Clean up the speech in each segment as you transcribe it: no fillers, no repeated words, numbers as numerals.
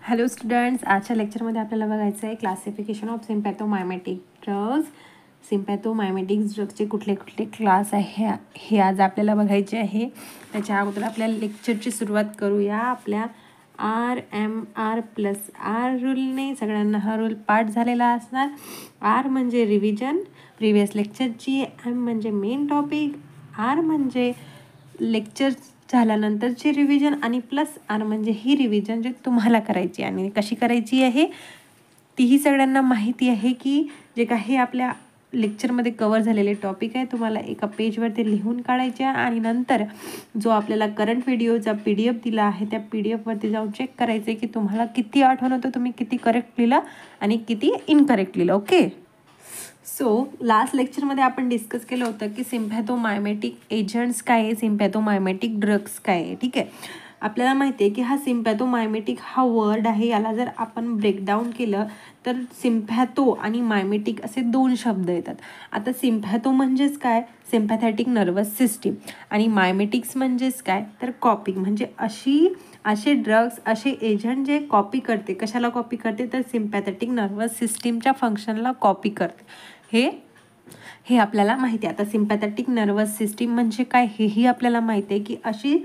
Hello students, आजच्या लेक्चरमध्ये आपल्याला बघायचं आहे क्लासिफिकेशन ऑफ सिम्पॅथोमायमॅटिक ड्रग्स. सिम्पॅथोमायमॅटिक ड्रग्सचे कुठले कुठले क्लास आहे हे आज आपल्याला बघायचे आहे. त्याच्या अगोदर आपल्या लेक्चरची सुरुवात करूया आपल्या RMR+R रूलने. सगळ्यांना हा रूल पाठ झालेला असणार. R म्हणजे रिव्हिजन प्रिव्हियस लेक्चरची, M म्हणजे मेन टॉपिक, R म्हणजे लेक्चर झाल्यानंतरची रिव्हिजन आणि +R म्हणजे ही रिव्हिजन जी तुम्हाला करायची आणि कशी करायची आहे तीही सगळ्यांना माहिती आहे की जे काही आपल्या लेक्चरमध्ये कवर झालेले टॉपिक आहे तुम्हाला एका पेजवरती लिहून काढायचे आणि नंतर जो आपल्याला करंट व्हिडिओचा PDF दिला आहे त्या PDF वरती जाऊन चेक करायचं आहे की तुम्हाला किती आठवण होतं, तुम्ही किती करेक्ट लिहिलं आणि किती इनकरेक्ट लिहिलं. ओके. सो लास्ट लेक्चरमध्ये आपण डिस्कस केलं होतं की सिम्पॅथोमायमॅटिक एजंट्स काय आहे, सिम्पॅथोमायमॅटिक ड्रग्स काय आहे. ठीक आहे. आपल्याला माहिती आहे की हा सिम्पॅथोमायमॅटिक हा वर्ड आहे, याला जर आपण ब्रेकडाऊन केलं तर सिम्पॅथो आणि मायमॅटिक असे दोन शब्द येतात. आता सिम्पॅथो म्हणजेच काय, सिम्पॅथॅटिक नर्वस सिस्टीम, आणि मायमॅटिक्स म्हणजेच काय तर कॉपी, म्हणजे असे ड्रग्स, असे एजंट जे कॉपी करते. कशाला कॉपी करते तर सिम्पॅथॅटिक नर्वस सिस्टीमच्या फंक्शनला कॉपी करते. हे आपल्याला माहिती आहे. आता सिम्पॅथॅटिक नर्वस सिस्टीम म्हणजे काय हेही आपल्याला माहिती आहे की अशी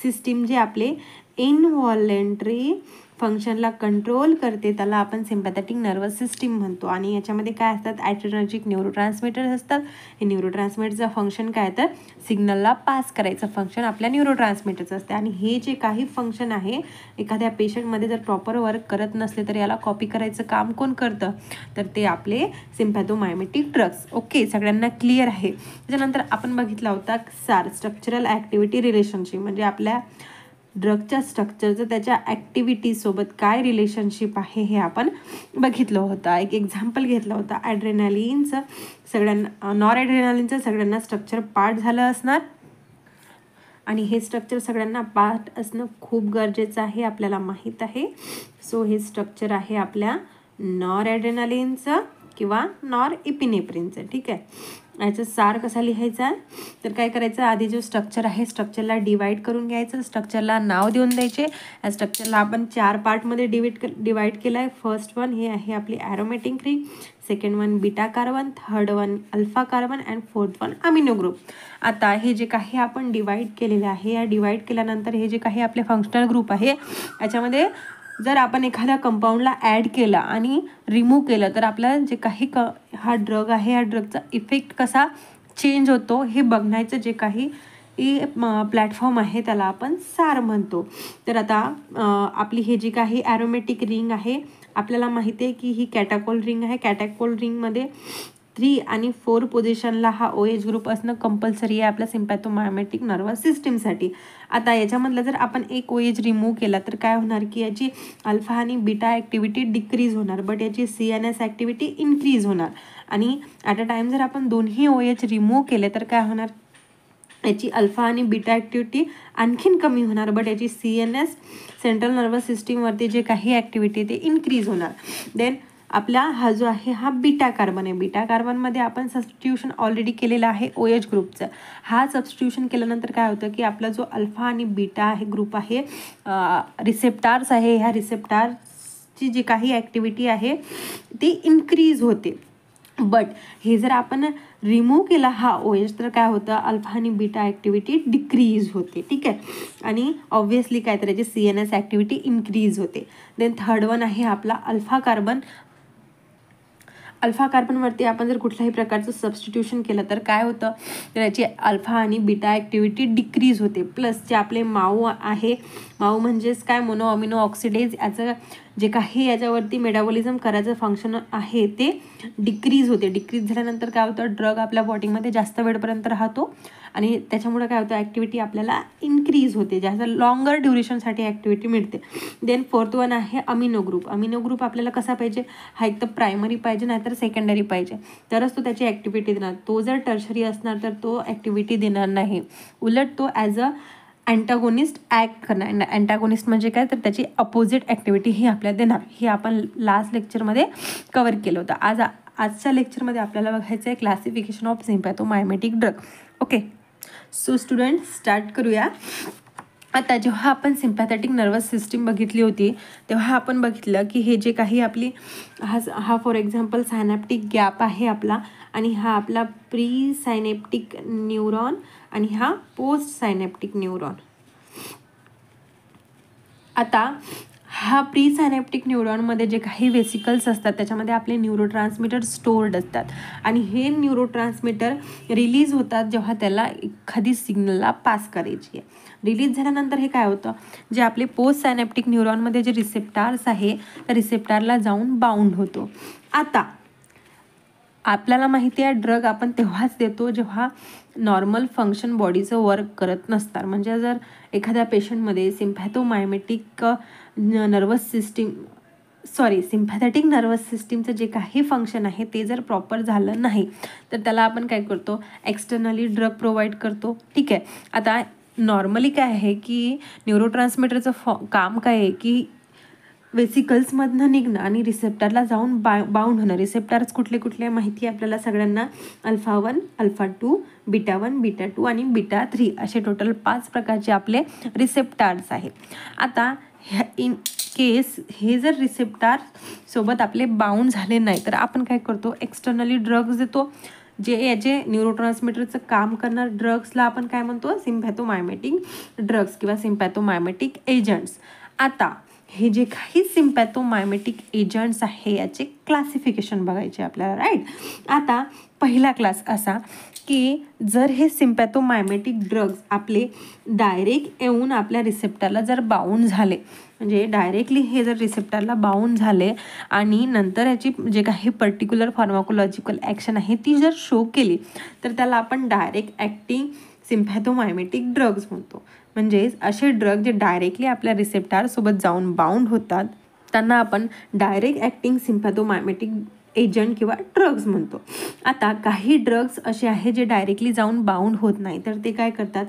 सिस्टीम जे आपले इनव्हॉलेंटरी फंक्शनला कंट्रोल करते त्याला आपण सिम्पॅथॅटिक नर्वस सिस्टीम म्हणतो. आणि याच्यामध्ये काय असतात, ॲड्रेनर्जिक न्यूरोट्रान्समीटर्स असतात. हे न्यूरोट्रान्समीटरचं फंक्शन काय तर सिग्नलला पास करायचं फंक्शन आपल्या न्यूरोट्रान्समीटरचं असते. आणि हे जे काही फंक्शन आहे एखाद्या पेशंटमध्ये जर प्रॉपर वर्क करत नसले तर याला कॉपी करायचं काम कोण करतं तर ते आपले सिम्पॅथोमायमॅटिक ड्रग्स. ओके, सगळ्यांना क्लिअर आहे. त्याच्यानंतर आपण बघितला होता SAR, स्ट्रक्चरल ॲक्टिव्हिटी रिलेशनशिप, म्हणजे आपल्या ड्रगच्या स्ट्रक्चरचं त्याच्या ॲक्टिव्हिटीसोबत काय रिलेशनशिप आहे हे आपण बघितलं होतं. एक एक्झाम्पल घेतलं होतं ॲड्रेनालिनचं. सगळ्यांना नॉर ॲड्रेनालिनचं सगळ्यांना स्ट्रक्चर पाठ झालं असणार आणि हे स्ट्रक्चर सगळ्यांना पाठ असणं खूप गरजेचं आहे, आपल्याला माहीत आहे. सो हे स्ट्रक्चर आहे आपल्या नॉर ॲड्रेनालिनचं किंवा नॉर इपिनेफ्रिनचं. ठीक आहे. याचं सार कसा लिहायचा तर काय करायचं, आधी जो स्ट्रक्चर आहे स्ट्रक्चरला डिवाइड करून घ्यायचं, स्ट्रक्चरला नाव देऊन द्यायचे. या स्ट्रक्चरला आपण 4 पार्टमध्ये डिवाइड केलं आहे. फर्स्ट वन हे आहे आपली aromatic ring, second one beta carbon, third one alpha carbon and fourth one amino group. आता हे जे काही आपण डिवाइड केलेलं आहे या डिवाइड केल्यानंतर हे जे काही आपले फंक्शनल ग्रुप आहे याच्यामध्ये जर आपण एखाद्या कंपाऊंडला ॲड केला आणि रिमूव्ह केलं तर आपल्याला जे काही हा ड्रग आहे या ड्रगचा इफेक्ट कसा चेंज होतो हे बघण्याचं जे काही प्लॅटफॉर्म आहे त्याला आपण SAR म्हणतो. तर आता आपली हे जी काही ॲरोमॅटिक रिंग आहे आपल्याला माहिती आहे की ही कॅटाकोल रिंग आहे. कॅटाकोल रिंगमध्ये 3 आणि 4 पोझिशनला हा OH ग्रुप असणं कंपल्सरी आहे आपल्या सिम्पॅथोमायमॅटिक नर्वस सिस्टीमसाठी. आता याच्यामधलं जर आपण एक OH रिमूव्ह केला तर काय होणार की याची अल्फा आणि बीटा ॲक्टिव्हिटी डिक्रीज होणार, बट याची CNS ॲक्टिव्हिटी इन्क्रीज होणार. आणि ॲट अ टाइम जर आपण दोन्ही OH रिमूव्ह केले तर काय होणार, याची अल्फा आणि बीटा ॲक्टिव्हिटी आणखीन कमी होणार, बट याची CNS सेंट्रल नर्वस सिस्टीमवरती जे काही ॲक्टिव्हिटी ते इन्क्रीज होणार. देन आपला हा जो आहे हा बीटा कार्बन आहे. बीटा कार्बनमध्ये आपण सबस्टिट्यूशन ऑलरेडी केलेलं आहे OH ग्रुपचं. हा सबस्टिट्यूशन केल्यानंतर काय होतं की आपला जो अल्फा आणि बीटा आहे ग्रुप आहे, रिसेप्टार्स आहे, ह्या रिसेप्टार्सची जी काही ॲक्टिव्हिटी आहे ती इन्क्रीज होते. बट हे जर आपण रिमूव्ह केला हा OH तर काय होतं, अल्फा आणि बीटा ॲक्टिव्हिटी डिक्रीज होते. ठीक आहे. आणि ऑब्व्हियसली काय तर याची CNS ॲक्टिव्हिटी इन्क्रीज होते. देन थर्ड वन आहे आपला अल्फा कार्बन. अल्फा कार्बनवरती आपण जर कुठल्याही प्रकारचं सबस्टिट्यूशन केलं तर काय होतं तर याची अल्फा आणि बीटा ॲक्टिव्हिटी डिक्रीज होते. प्लस जे आपले माऊ आहे, माऊ म्हणजेच काय मोनो अमिनो ऑक्सिडेज, याचं जे काही याच्यावरती मेटाबॉलिझम करायचं फंक्शन आहे ते डिक्रीज होते. डिक्रीज झाल्यानंतर काय होतं, ड्रग आपल्या बॉडीमध्ये जास्त वेळपर्यंत राहतो आणि त्याच्यामुळे काय होतं ॲक्टिव्हिटी आपल्याला इन्क्रीज होते, जास्त लॉंगर ड्युरेशनसाठी ॲक्टिव्हिटी मिळते. देन फोर्थ वन आहे अमिनो ग्रुप. अमिनो ग्रुप आपल्याला कसा पाहिजे, हा एक तर प्रायमरी पाहिजे नाहीतर सेकंडरी पाहिजे तरच तो त्याची ॲक्टिव्हिटी देणार. तो जर टर्शरी असणार तर तो ॲक्टिव्हिटी देणार नाही, उलट तो ॲज अ अँटागोनिस्ट ॲक्ट करणार. अँटागोनिस्ट म्हणजे काय तर त्याची अपोजिट ॲक्टिव्हिटी ही आपल्याला देणार. हे आपण लास्ट लेक्चरमध्ये कवर केलं होतं. आजच्या लेक्चरमध्ये आपल्याला बघायचं आहे classification of sympathomimetic drug. Okay, so student start करूया. आता जेव्हा आपण सिम्पॅथेटिक नर्वस सिस्टीम बघितली होती तेव्हा आपण बघितलं की हे जे काही आपली हा फॉर एक्झाम्पल सायनॅप्टिक गॅप आहे आपला, आणि हा आपला प्री सायनॅप्टिक न्यूरॉन आणि हा पोस्ट सायनॅप्टिक न्यूरॉन. आता हा प्री सायनॅप्टिक न्यूरॉनमध्ये जे काही वेसिकल्स असतात त्याच्यामध्ये आपले न्यूरोट्रान्समीटर स्टोर्ड असतात, आणि हे न्यूरोट्रान्समीटर रिलीज होतात जेव्हा त्याला एखादी सिग्नलला पास करायची आहे. रिलीज झाल्यानंतर हे काय होतं, जे आपले पोस्ट सायनॅप्टिक न्यूरॉनमध्ये जे रिसेप्टार्स आहे त्या रिसेप्टारला जाऊन बाउंड होतो. आता आपल्याला माहिती आहे ड्रग आपण तेव्हाच देतो जेव्हा नॉर्मल फंक्शन बॉडीचं वर्क करत नसतात. म्हणजे जर एखाद्या पेशंटमध्ये सिम्पॅथेटिक नर्वस सिस्टीमचं जे काही फंक्शन आहे ते जर प्रॉपर झालं नाही तर त्याला आपण काय करतो, एक्सटर्नली ड्रग प्रोव्हाइड करतो. ठीक आहे. आता नॉर्मली काय आहे की न्यूरोट्रान्समीटरचं काम काय आहे की वेसिकल्समधनं निघणं आणि रिसेप्टरला जाऊन बाउंड होणं. रिसेप्टर्स कुठले कुठले माहिती आहे आपल्याला सगळ्यांना, अल्फा 1, अल्फा 2, बीटा 1, बीटा 2 आणि बीटा 3 असे टोटल 5 प्रकारचे आपले रिसेप्टार्स आहेत. आता इन केस हे जर रिसेप्टार सोबत आपले बाउंड झाले नाही तर आपण काय करतो, एक्सटर्नली ड्रग्ज देतो. जे याचे न्यूरोट्रान्समीटरचं काम करणार ड्रग्सला आपण काय म्हणतो, सिम्पॅथोमायमेटिक ड्रग्स किंवा सिम्पॅथोमायमेटिक एजंट्स. आता हे जे काही सिम्पॅथोमायमेटिक एजंट्स आहे याचे क्लासिफिकेशन बघायचे आपल्याला, राईट. आता पहिला क्लास असा की जर हे सिम्पॅथोमायमेटिक ड्रग्स आपले डायरेक्ट येऊन आपल्या रिसेप्टरला जर बाउंड झाले, म्हणजे डायरेक्टली हे जर रिसेप्टरला बाउंड झाले आणि नंतर याची जे काही पर्टिक्युलर फार्माकोलॉजिकल ॲक्शन आहे ती जर शो केली तर त्याला आपण डायरेक्ट ॲक्टिंग सिम्पॅथोमायमेटिक ड्रग्स म्हणतो. म्हणजेच असे ड्रग जे डायरेक्टली आपल्या रिसेप्टारसोबत जाऊन बाउंड होतात त्यांना आपण डायरेक्ट ॲक्टिंग सिम्पॅथोमायमेटिक एजंट किंवा ड्रग्स म्हणतो. आता काही ड्रग्स असे आहे जे डायरेक्टली जाऊन बाउंड होत नाही तर ते काय करतात,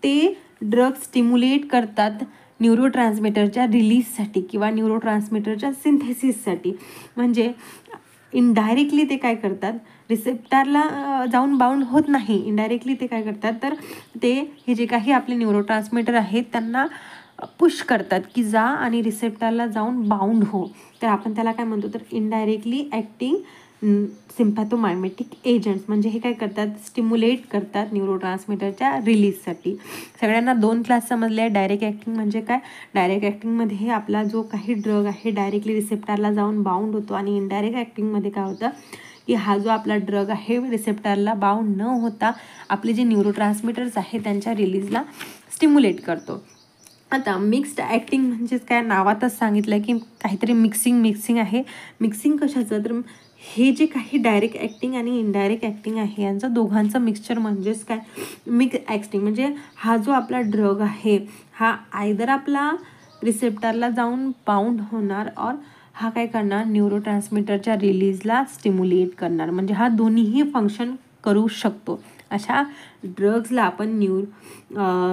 ते ड्रग्स स्टिम्युलेट करतात न्यूरोट्रान्समीटरच्या रिलीजसाठी किंवा न्यूरोट्रान्समीटरच्या सिंथेसिससाठी. म्हणजे इनडायरेक्टली ते काय करतात, रिसेप्टरला जाऊन बाउंड होत नाही, इनडायरेक्टली ते काय करतात तर ते हे जे काही आपले न्यूरोट्रान्समीटर आहेत त्यांना पुश करतात की जा आणि रिसेप्टरला जाऊन बाउंड हो. तर आपण त्याला काय म्हणतो तर इनडायरेक्टली ॲक्टिंग सिम्पॅथोमायमेटिक एजंट्स. म्हणजे हे काय करतात, स्टिम्युलेट करतात न्यूरोट्रान्समीटरच्या रिलीजसाठी. सगळ्यांना 2 क्लास समजले आहे. डायरेक्ट ॲक्टिंग म्हणजे काय, डायरेक्ट ॲक्टिंगमध्ये हे आपला जो काही ड्रग आहे डायरेक्टली रिसेप्टरला जाऊन बाउंड होतो, आणि इनडायरेक्ट ॲक्टिंगमध्ये काय होतं की हा जो आपला ड्रग आहे रिसेप्टरला बाउंड न होता आपले जे न्यूरोट्रान्समीटर्स आहे त्यांच्या रिलीजला स्टिम्युलेट करतो. आता मिक्स्ड ॲक्टिंग म्हणजेच काय, नावातच सांगितलं की काहीतरी मिक्सिंग आहे. मिक्सिंग कशाचं तर हे जे काही डायरेक्ट ॲक्टिंग आणि इनडायरेक्ट ॲक्टिंग आहे यांचं दोघांचं मिक्सचर म्हणजेच काय, मिक्स ॲक्टिंग. म्हणजे हा जो आपला ड्रग आहे हा आयदर आपला रिसेप्टरला जाऊन बाउंड होणार और हा काय करणार, न्यूरोट्रान्समीटरच्या रिलीजला स्टिम्युलेट करणार. म्हणजे हा दोन्हीही फंक्शन करू शकतो. अशा ड्रग्सला आपण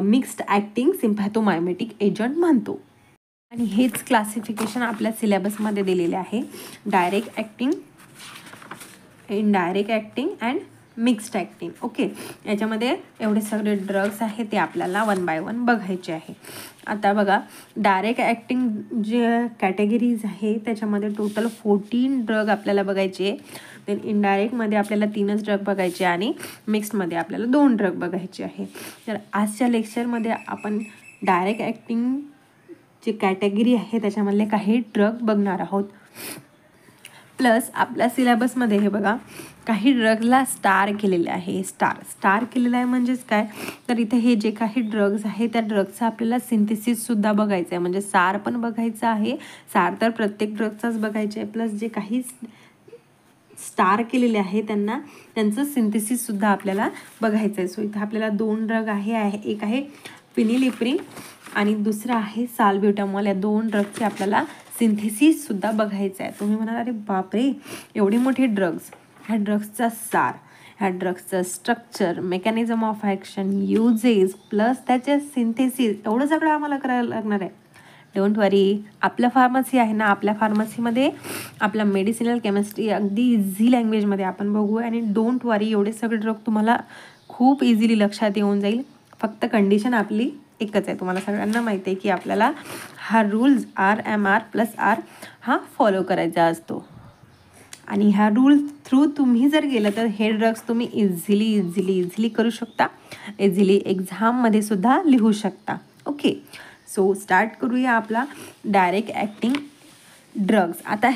मिक्स्ड ॲक्टिंग सिम्पॅथोमायमेटिक एजंट म्हणतो. आणि हेच क्लासिफिकेशन आपल्या सिलेबसमध्ये दिलेले आहे, direct acting, indirect acting and mixed acting. Okay, याच्यामध्ये एवढे सगळे ड्रग्स आहेत ते आपल्याला 1 बाय 1 बघायचे आहे. आता बघा, डायरेक्ट ॲक्टिंग जे कॅटेगरीज आहे त्याच्यामध्ये टोटल 14 ड्रग आपल्याला बघायचे. देन इनडायरेक्टमध्ये आपल्याला 3च ड्रग बघायचे आणि मिक्स्डमध्ये आपल्याला 2 ड्रग बघायचे आहे. तर आजच्या लेक्चरमध्ये आपण डायरेक्ट ॲक्टिंग जी कॅटेगरी आहे त्याच्यामधले काही ड्रग बघणार आहोत. प्लस आपल्या सिलेबसमध्ये हे बघा काही ड्रगला स्टार केलेले आहे. स्टार केलेलं आहे म्हणजेच काय तर इथे हे जे काही ड्रग्स आहे त्या ड्रगचं आपल्याला सिंथेसिससुद्धा बघायचं आहे. म्हणजे सार पण बघायचं आहे, सार तर प्रत्येक ड्रगचाच बघायचं आहे, प्लस जे काही स्टार केलेले आहे त्यांचं सिंथेसिससुद्धा आपल्याला बघायचं आहे. सो इथं आपल्याला 2 ड्रग आहे, एक आहे फिनिलिप्रिन आणि दुसरा आहे साल्ब्युटामॉल. या 2 ड्रगचे आपल्याला सिंथेसिससुद्धा बघायचं आहे. तुम्ही म्हणाल अरे बापरे एवढे मोठे ड्रग्स, ह्या ड्रग्सचा सार, ह्या ड्रग्सचं structure, mechanism of action, uses plus त्याचे सिंथेसिस एवढं सगळं आम्हाला करायला लागणार आहे. डोंट वरी, आपलं फार्मसी आहे ना, आपल्या फार्मसीमध्ये आपला मेडिसिनल केमिस्ट्री अगदी इझी लँग्वेजमध्ये आपण बघू. आणि डोंट वरी, एवढे सगळे ड्रग तुम्हाला खूप इझिली लक्षात येऊन जाईल. फक्त कंडिशन आपली एकच आहे. तुम्हाला सगळ्यांना माहिती आहे की आपल्याला हा रूल्स RMR+R हा फॉलो करायचा असतो. आणि ह्या रूल थ्रू तुम्ही जर गेलं तर हे ड्रग्स तुम्ही इझिली करू शकता. इझिली एक्झाममध्ये सुद्धा लिहू शकता. ओके, सो स्टार्ट करूया आपला डायरेक्ट ॲक्टिंग ड्रग्स. आता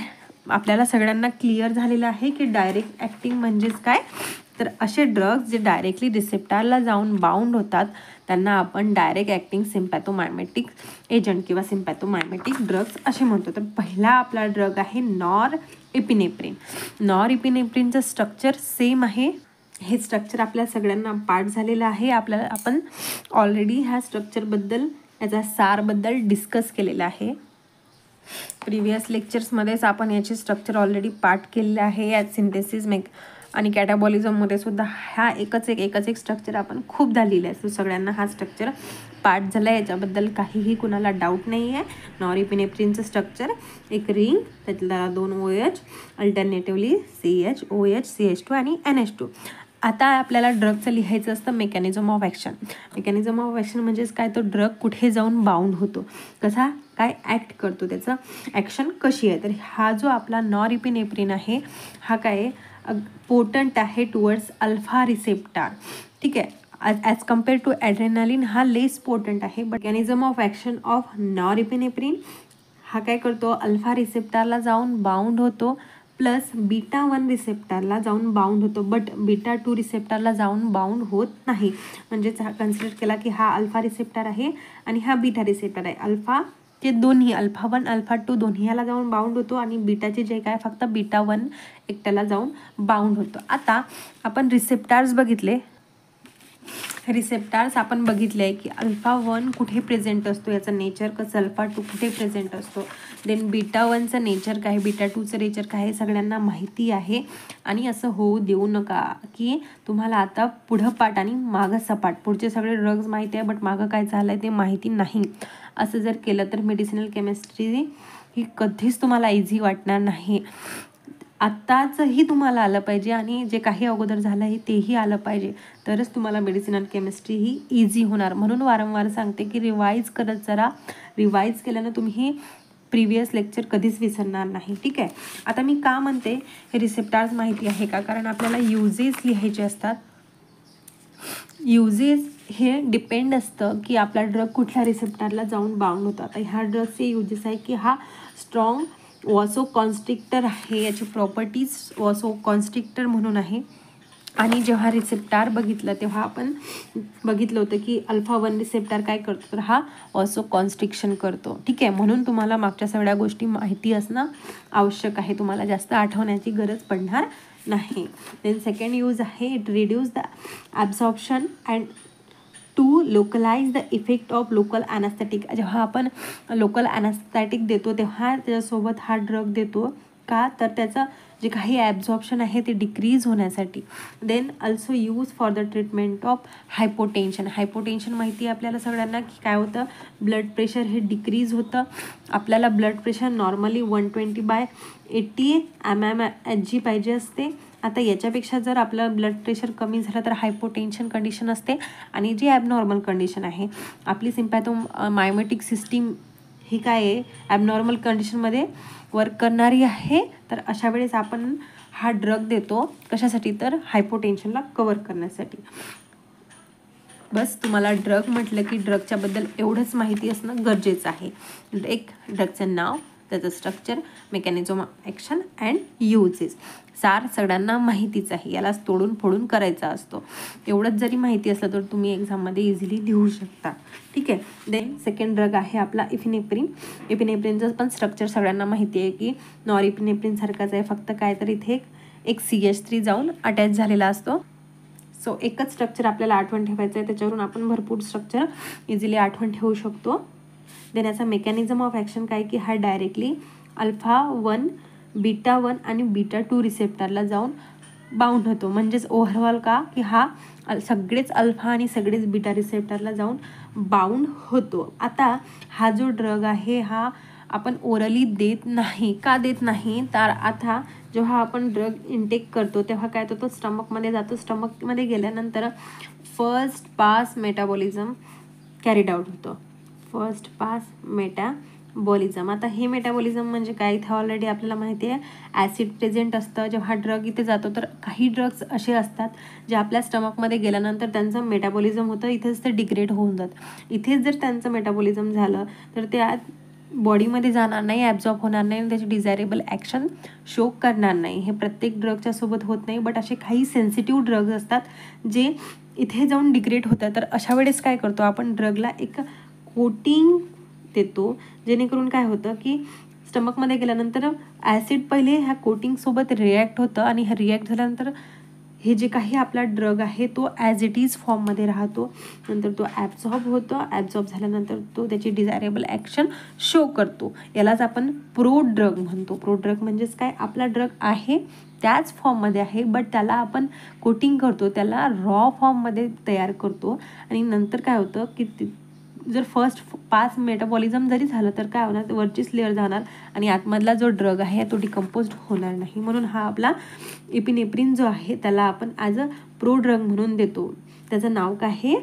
आपल्याला सगळ्यांना क्लिअर झालेलं आहे की डायरेक्ट ॲक्टिंग म्हणजेच काय. तर असे ड्रग्स जे डायरेक्टली रिसेप्टरला जाऊन बाउंड होतात त्यांना आपण डायरेक्ट ॲक्टिंग सिम्पॅथोमायमेटिक एजंट किंवा सिम्पॅथोमायमेटिक ड्रग्स असे म्हणतो. तर पहिला आपला ड्रग आहे नॉरएपिनेफ्रिन. नॉरएपिनेफ्रिनचं स्ट्रक्चर सेम आहे. हे स्ट्रक्चर आपल्या सगळ्यांना पाठ झालेलं आहे. आपण ऑलरेडी ह्या स्ट्रक्चरबद्दल याचा सारबद्दल डिस्कस केलेलं आहे. प्रिव्हियस लेक्चर्समध्येच आपण याचे स्ट्रक्चर ऑलरेडी पाठ केलेलं आहे. यात सिंथेसिस आणि कॅटाबॉलिझममध्ये सुद्धा हा एकच एक स्ट्रक्चर आपण खूपदा लिहिलं आहे. सो सगळ्यांना हा स्ट्रक्चर पाठ झाला आहे, याच्याबद्दल काहीही कुणाला डाऊट नाही आहे. नॉरएपिनेफ्रिनचं स्ट्रक्चर एक रिंग, त्यातला 2 OH, alternatively CH, OH, CH2 आणि NH2. आता आपल्याला ड्रगचं लिहायचं असतं mechanism of action. Mechanism of action म्हणजेच काय, तो ड्रग कुठे जाऊन बाउंड होतो, कसा काय ॲक्ट करतो, त्याचं ॲक्शन कशी आहे. तर हा जो आपला नॉरएपिनेफ्रिन आहे हा काय पोटंट आहे टुवर्ड्स अल्फा रिसेप्टर. ठीक आहे, ॲज कम्पेअर टू ॲड्रेनालिन हा लेस पोटंट आहे. But mechanism of action of norepinephrine हा काय करतो, अल्फा रिसेप्टरला जाऊन बाउंड होतो प्लस बीटा 1 रिसेप्टरला जाऊन बाउंड होतो. बट बीटा 2 रिसेप्टरला जाऊन बाउंड होत नाही. म्हणजेच हा कन्सिडर केला की हा अल्फा रिसेप्टर आहे आणि हा बीटा रिसेप्टर आहे. अल्फाचे दोन्ही अल्फा 1 अल्फा 2 दोन्ही याला जाऊन बाउंड होतो आणि बीटाचे जे काय फक्त बीटा 1 एकट्याला जाऊन बाउंड होतो. आता आपण रिसेप्टार्स बघितले. रिसेप्टार्स आपण बघितले आहे की अल्फा 1 कुठे प्रेझेंट असतो, याचं नेचर कसं, अल्फा 2 कुठे प्रेझेंट असतो, देन बीटा 1चं नेचर काय, बीटा 2चं नेचर काय, हे सगळ्यांना माहिती आहे. आणि असं होऊ देऊ नका की तुम्हाला आता पुढं पाठ आणि मागं सपाट, पुढचे सगळे ड्रग्ज माहिती आहे बट मागं काय झालं आहे ते माहिती नाही. असं जर केलं तर मेडिसिनल केमिस्ट्री ही कधीच तुम्हाला इझी वाटणार नाही. आत्ताचंही तुम्हाला आलं पाहिजे आणि जे काही अगोदर झालं आहे तेही आलं पाहिजे, तरच तुम्हाला मेडिसिनल केमिस्ट्री ही इझी होणार. म्हणून वारंवार सांगते की रिवाईज करत जरा. रिवाईज केल्यानं तुम्ही प्रिव्हियस लेक्चर कधीच विसरणार नाही. ठीक आहे, आता मी का म्हणते हे रिसेप्टार्स माहिती आहे का, कारण आपल्याला युजेस लिहायचे असतात. युजेस हे डिपेंड असतं की आपला ड्रग कुठल्या रिसेप्टरला जाऊन बाउंड होतं. आता ह्या ड्रगचे युजेस आहे की हा स्ट्रॉंग वॉसो कॉन्स्ट्रिक्टर आहे, याची प्रॉपर्टीज वॉसो कॉन्स्ट्रिक्टर म्हणून आहे. आणि जेव्हा रिसेप्टार बघितलं तेव्हा आपण बघितलं होतं की अल्फा 1 रिसेप्टार काय करतो, तर हा वॉसो कॉन्स्ट्रिक्शन करतो. ठीक आहे, म्हणून तुम्हाला मागच्या सगळ्या गोष्टी माहिती असणं आवश्यक आहे, तुम्हाला जास्त आठवण्याची गरज पडणार नाही. देन सेकंड यूज आहे it reduce the absorption and to localize the effect of local anaesthetic. जेव्हा आपण लोकल ॲनास्थेटिक देतो तेव्हा त्याच्यासोबत हा ड्रग देतो का, तर त्याचं जे काही ॲब्झॉर्प्शन आहे ते डिक्रीज होण्यासाठी. Then also use for the treatment of hypotension. Hypotension माहिती आहे आपल्याला सगळ्यांना की काय होतं, ब्लड प्रेशर हे डिक्रीज होतं. आपल्याला ब्लड प्रेशर नॉर्मली 120/80 mmHg पाहिजे असते. आता याच्यापेक्षा जर आपलं ब्लड प्रेशर कमी झालं तर हायपोटेन्शन कंडिशन असते. आणि जी ॲबनॉर्मल कंडिशन आहे आपली सिम्पॅथोमायमेटिक सिस्टीम ही काय आहे, ॲबनॉर्मल कंडिशनमध्ये वर्क करणारी आहे. तर अशा वेळेस आपण हा ड्रग देतो कशासाठी, तर हायपोटेन्शनला कवर करण्यासाठी. बस तुम्हाला ड्रग म्हटलं की ड्रगच्याबद्दल एवढंच माहिती असणं गरजेचं आहे. एक ड्रगचं नाव, त्याचं structure, mechanism of action and uses, सार सगळ्यांना माहितीच आहे. याला तोडून फोडून करायचा असतो. एवढंच जरी माहिती असलं तर तुम्ही एक्झाममध्ये इझिली लिहू शकता. ठीक आहे. देन सेकंड ड्रग आहे आपला इफिनेफ्रिन. इफिनेफ्रिनचं पण स्ट्रक्चर सगळ्यांना माहिती आहे की नॉरएपिनेफ्रिन सारखाच आहे, फक्त काय तर इथे एक CH3 जाऊन अटॅच झालेला असतो. सो एकच स्ट्रक्चर आपल्याला आठवण ठेवायचं आहे, त्याच्यावरून आपण भरपूर स्ट्रक्चर इझिली आठवण ठेवू शकतो. देन याचा मेकॅनिझम ऑफ ॲक्शन काय की हा डायरेक्टली अल्फा 1 बीटा 1 आणि बीटा 2 रिसेप्टरला जाऊन बाउंड होतो. म्हणजेच ओव्हरऑल का की हा सगळेच अल्फा आणि सगळेच बीटा रिसेप्टरला जाऊन बाउंड होतो. आता हा जो ड्रग आहे हा आपण ओरली देत नाही. का देत नाही, तर आता जेव्हा आपण ड्रग इनटेक करतो तेव्हा काय होतो, तो स्टमकमध्ये जातो. स्टमकमध्ये गेल्यानंतर first pass metabolism carried out होतं. First pass metabolism. आता हे मेटाबॉलिझम म्हणजे काय, इथे ऑलरेडी आपल्याला माहिती आहे ॲसिड प्रेझेंट असतं. जेव्हा ड्रग इथे जातो तर काही ड्रग्स असे असतात जे आपल्या स्टमकमध्ये गेल्यानंतर त्यांचं मेटाबॉलिझम होतं, इथेच ते डिग्रेड होऊन जातं. इथेच जर त्यांचं मेटाबॉलिझम झालं तर ते बॉडीमध्ये जाणार नाही, ॲब्झॉर्ब होणार नाही आणि त्याची डिझायरेबल ॲक्शन शो करणार नाही. हे प्रत्येक ड्रगच्या सोबत होत नाही, बट असे काही सेन्सिटिव्ह ड्रग्ज असतात जे इथे जाऊन डिग्रेड होतात. तर अशा वेळेस काय करतो आपण, ड्रगला एक कोटिंग देतो, जेणेकरून काय होतं की स्टमकमध्ये गेल्यानंतर ॲसिड पहिले ह्या कोटिंगसोबत रिॲक्ट होतं आणि हे रिॲक्ट झाल्यानंतर हे जे काही आपला ड्रग आहे तो ॲज इट इज फॉर्ममध्ये राहतो. नंतर तो ॲब्झॉर्ब होतो, ॲब्झॉर्ब झाल्यानंतर तो त्याची डिझायरेबल ॲक्शन शो करतो. यालाच आपण प्रोड्रग म्हणतो. प्रोड्रग म्हणजेच काय, आपला ड्रग आहे त्याच फॉर्ममध्ये आहे, बट त्याला आपण कोटिंग करतो, त्याला रॉ फॉर्ममध्ये तयार करतो. आणि नंतर काय होतं की जर फर्स्ट पास मेटाबॉलिझम जरी झालं तर काय होणार, वरचीच लेअर जाणार आणि आतमधला जो ड्रग आहे तो डिकम्पोज्ड होणार नाही. म्हणून हा आपला इपिनेफ्रिन जो आहे त्याला आपण ॲज अ प्रोड्रग म्हणून देतो. त्याचं नाव काय आहे,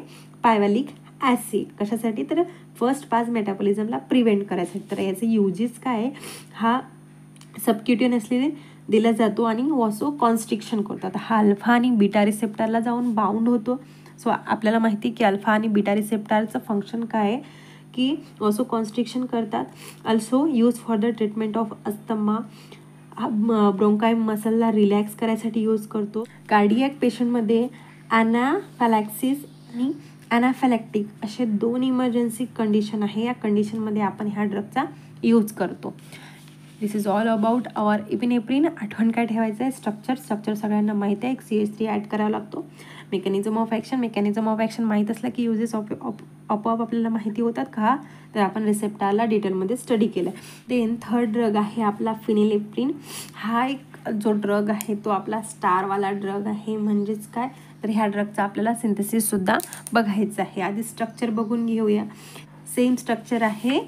पायव्हॅलिक ॲसिड. कशासाठी, तर फर्स्ट पास मेटाबॉलिझमला प्रिव्हेंट करायसाठी. तर याचे युजेस काय आहे, हा सबक्युटेनियसली दिला जातो आणि वॉसो कॉन्स्ट्रिक्शन करतात. हा अल्फा आणि बीटा रिसेप्टरला जाऊन बाउंड होतो. सो आपल्याला माहिती आहे की अल्फा आणि बीटा रिसेप्टरचं फंक्शन काय आहे की वॉसो कॉन्स्ट्रिक्शन करतात. Also use for the treatment of asthma, bronchi मसलला रिलॅक्स करायसाठी यूज करतो. कार्डियक पेशंटमध्ये ॲनाफॅलॅक्सिस आणि ॲनाफॅलॅक्टिक असे 2 इमर्जन्सी कंडिशन आहे. या कंडिशनमध्ये आपण ह्या ड्रगचा यूज करतो. This is all about our epinephrine. आठवण काय ठेवायचं आहे, स्ट्रक्चर सगळ्यांना माहिती आहे. एक CH3 ॲड करावा लागतो. मेकॅनिझम ऑफ ॲक्शन माहीत असलं की युजेस आपोआप आपल्याला माहिती होतात का, तर आपण रिसेप्टरला डिटेलमध्ये स्टडी केलं. देन थर्ड ड्रग आहे आपला फिनिलेफ्रिन. हा एक जो ड्रग आहे तो आपला स्टारवाला ड्रग आहे. म्हणजेच काय, तर ह्या ड्रगचा आपल्याला सिंथेसिससुद्धा बघायचं आहे. आधी स्ट्रक्चर बघून घेऊया. सेम स्ट्रक्चर आहे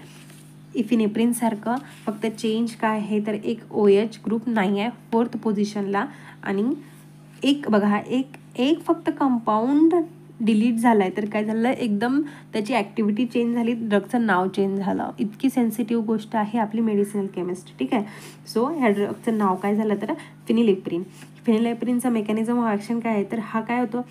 इफिनेफ्रिन सारखं, फक्त चेंज काय आहे तर एक OH ग्रुप नाही आहे 4th पोझिशनला आणि एक बघा एक फक्त कंपाऊंड डिलीट झाला आहे. तर काय झालं, एकदम त्याची ॲक्टिव्हिटी चेंज झाली, ड्रगचं नाव चेंज झालं. इतकी सेन्सिटिव्ह गोष्ट आहे आपली मेडिसिनल केमिस्ट्री. ठीक आहे. सो ह्या ड्रगचं नाव काय झालं तर फिनिलेफ्रिनचं मेकॅनिझम ऑफ ॲक्शन काय आहे तर हा काय होतो,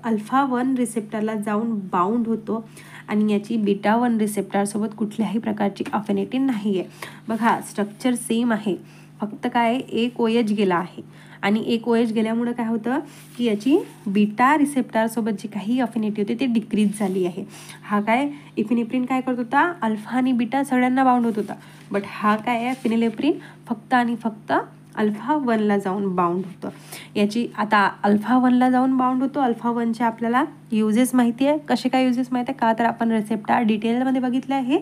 अल्फा 1 रिसेप्टरला जाऊन बाउंड होतो आणि याची बीटा 1 रिसेप्टरसोबत कुठल्याही प्रकारची अफिनिटी नाही आहे. बघा स्ट्रक्चर सेम आहे, फक्त काय एक OH गेला आहे आणि एक OH गेल्यामुळं काय होतं की याची बीटा रिसेप्टरसोबत जी काही अफिनिटी होती ती डिक्रीज झाली आहे. हा काय इफिनेफ्रिन काय करत होता, अल्फा आणि बीटा सगळ्यांना बाउंड होत होता, बट हा काय आहे फिनिलेफ्रिन फक्त आणि फक्त अल्फा 1ला जाऊन बाउंड होतं. याची आता अल्फा 1ला जाऊन बाउंड होतो. अल्फा 1चे आपल्याला युजेस माहिती आहे. कसे काय युजेस माहिती आहे का, तर आपण रिसेप्टर डिटेलमध्ये बघितलं आहे.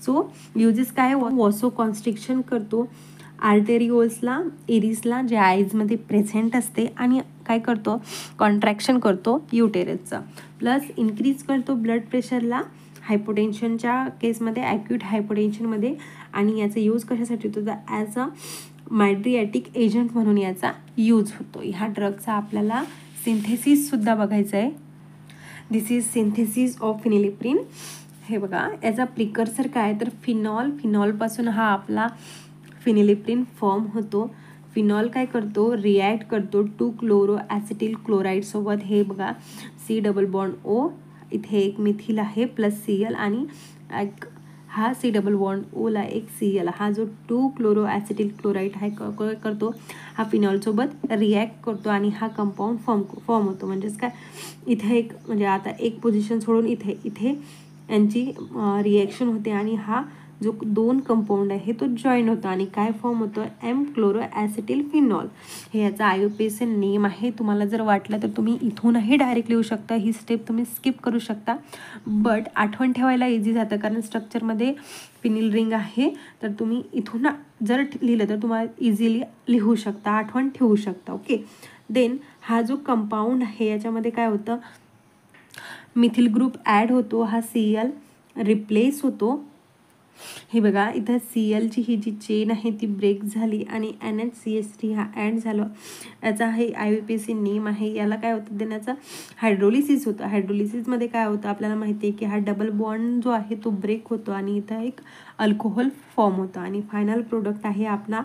सो युजेस काय, वॉसो कॉन्स्ट्रिक्शन करतो आर्टेरिओल्सला, एरिसला जे आईजमध्ये प्रेझेंट असते आणि काय करतो, कॉन्ट्रॅक्शन करतो युटेरसचं, प्लस इन्क्रीज करतो ब्लड प्रेशरला हायपोटेन्शनच्या केसमध्ये, ॲक्यूट हायपोटेन्शनमध्ये. आणि याचा यूज कशासाठी होतो तर ॲज अ मायड्रिॲटिक एजंट म्हणून याचा यूज होतो. ह्या ड्रगचा आपल्याला सिंथेसिससुद्धा बघायचं आहे. दिस इज सिंथेसिस ऑफ फिनिलेफ्रिन. हे बघा याचा प्रिकर्सर काय तर फिनॉलपासून हा आपला फिनिलेफ्रिन फॉर्म होतो. फिनॉल काय करतो, रिॲक्ट करतो 2 क्लोरो ॲसिटिल क्लोराईडसोबत. हे बघा C+O, इथे एक मिथिल आहे प्लस Cl आणि एक हा C+O एक Cl. हा जो 2 क्लोरो ॲसिटिल क्लोराईड आहे करतो, हा फिनॉलसोबत रिॲक्ट करतो आणि हा कंपाऊंड फॉर्म होतो. म्हणजेच काय, इथे एक म्हणजे आता एक पोझिशन सोडून इथे यांची रिॲक्शन होते आणि हा जो 2 कंपाऊंड आहे तो जॉईन होतो आणि काय फॉर्म होतो, M क्लोरो ॲसिटिल फिनॉल. हे याचा IUPAC नेम आहे. तुम्हाला जर वाटलं तर तुम्ही इथूनही डायरेक्ट लिहू शकता, ही स्टेप तुम्ही स्किप करू शकता, बट आठवण ठेवायला इझी जातं कारण स्ट्रक्चरमध्ये फिनिल रिंग आहे. तर तुम्ही इथून जर लिहिलं तर तुम्हाला इझिली लिहू शकता, आठवण ठेवू शकता. ओके. देन हा जो कंपाऊंड आहे याच्यामध्ये काय होतं, मिथिल ग्रुप ॲड होतो, हा Cl रिप्लेस होतो हे बघा इथं Clची ही जी चेन आहे ती ब्रेक झाली आणि NHCH3 हा ॲड झाला. याचा हे IUPAC नेम आहे. याला काय होतं देण्याचं हायड्रोलिसिस होतं. हायड्रोलिसिसमध्ये काय होतं आपल्याला माहिती आहे की हा डबल बॉन्ड जो आहे तो ब्रेक होतो आणि इथं एक अल्कोहोल फॉर्म होतं आणि फायनल प्रोडक्ट आहे आपला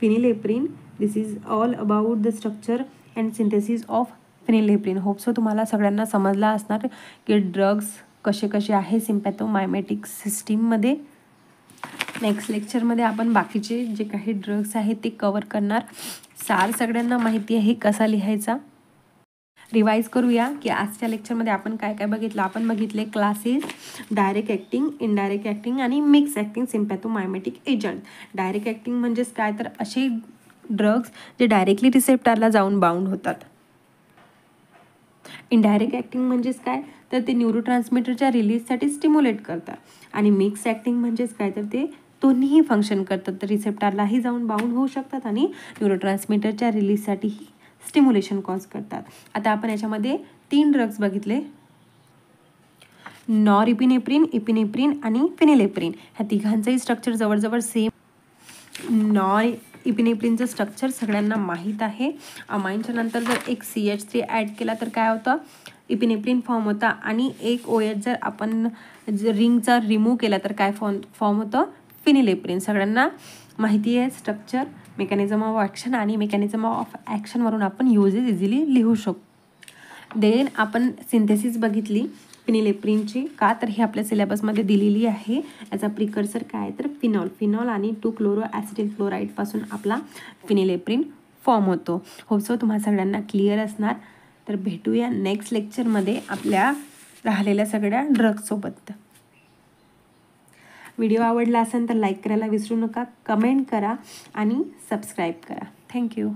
phenylephrine. This is all about the structure and synthesis of phenylephrine. Hope so तुम्हाला सगळ्यांना समजला असणार की ड्रग्स कसे कसे आहे सिम्पॅथोमायमेटिक सिस्टीममध्ये. नेक्स्ट लेक्चरमध्ये आपण बाकीचे जे काही ड्रग्स आहेत ते कवर करणार. सार सगळ्यांना माहिती आहे कसा लिहायचा. रिवाइज करूया की आजच्या लेक्चरमध्ये आपण काय काय बघितलं. आपण बघितले classes, direct acting, indirect acting आणि mix acting sympathomimetic agent. Direct acting म्हणजेच काय तर असे ड्रग्स जे डायरेक्टली रिसेप्टरला जाऊन बाउंड होतात. इनडायरेक्ट ॲक्टिंग म्हणजेच काय तर ते न्यूरोट्रान्समीटरच्या रिलीजसाठी स्टिम्युलेट करतात. आणि मिक्स ॲक्टिंग म्हणजेच काय तर ते दोन्हीही फंक्शन करतात. तर रिसेप्टरलाही जाऊन बाउंड होऊ शकतात आणि न्यूरोट्रान्समीटरच्या रिलीजसाठीही स्टिम्युलेशन कॉज करतात. आता आपण याच्यामध्ये 3 ड्रग्स बघितले, नॉरइपिनेफ्रिन, इपिनेफ्रिन आणि फिनिलेप्रिन. ह्या तिघांचंही स्ट्रक्चर जवळजवळ सेम. नॉरइपिनेफ्रिनचं स्ट्रक्चर सगळ्यांना माहीत आहे. अमाईनच्या नंतर जर एक CH3 ॲड केला तर काय होतं इपिनेफ्रिन फॉर्म होता आणि एक OH जर आपण रिंगचा रिमूव्ह केला तर काय फॉर्म होतं फिनिलेप्रिन. सगळ्यांना माहिती आहे स्ट्रक्चर, मेकॅनिझम ऑफ ॲक्शन आणि मेकॅनिझम ऑफ ॲक्शनवरून आपण युजेस इझिली लिहू शकतो. देन आपण सिंथेसिस बघितली फिनिलेप्रिनची. का तर हे आपल्या सिलेबसमध्ये दिलेली आहे. याचा प्रिकर्सर काय तर फिनॉल आणि 2-क्लोरो ॲसिटिल क्लोराईडपासून आपला फिनिलेप्रिन फॉर्म होतो. होपसो तुम्हाला सगळ्यांना क्लिअर असणार. तर भेटूया नेक्स्ट लेक्चरमध्ये आपल्या राहिलेल्या सगळ्या ड्रग्ससोबत. व्हिडिओ आवडला असेल तर लाईक करायला विसरू नका, कमेंट करा आणि सबस्क्राईब करा. थँक्यू.